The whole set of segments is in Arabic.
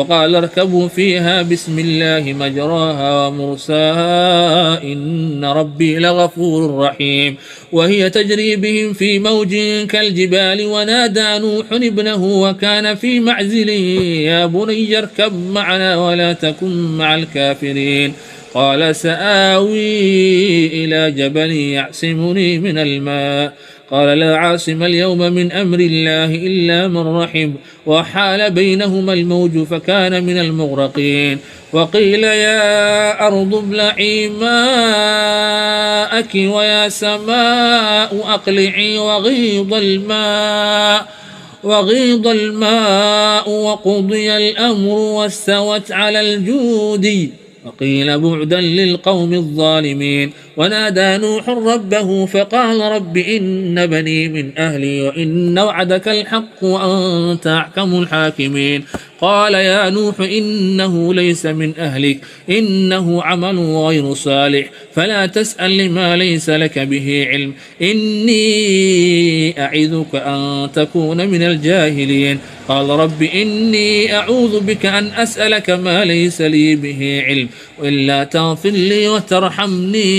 وقال اركبوا فيها بسم الله مجراها ومرساها إن ربي لغفور رحيم. وهي تجري بهم في موج كالجبال ونادى نوح ابنه وكان في معزل يا بني اركب معنا ولا تكن مع الكافرين. قال سآوي إلى جبل يعصمني من الماء. قال لا عاصم اليوم من أمر الله إلا من رحم وحال بينهما الموج فكان من المغرقين. وقيل يا أرض ابلعي ماءك ويا سماء أقلعي وغيض الماء وقضي الأمر واستوت على الجود وقيل بعدا للقوم الظالمين. ونادى نوح ربه فقال رب إن بني من أهلي وإن وعدك الحق وأنت أحكم الحاكمين. قال يا نوح إنه ليس من أهلك إنه عمل غير صالح فلا تسأل لما ليس لك به علم إني أعظك أن تكون من الجاهلين. قال رب إني أعوذ بك أن أسألك ما ليس لي به علم وإلا تغفر لي وترحمني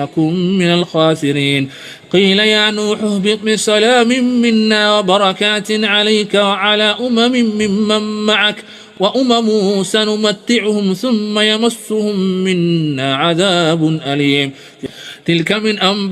أكن من الخاسرين. قيل يا نوح اهبط بسلام منا وبركات عليك وعلى ممن معك وأمم سنمتعهم ثم يمسهم منا عذاب أليم. تلك من أنباء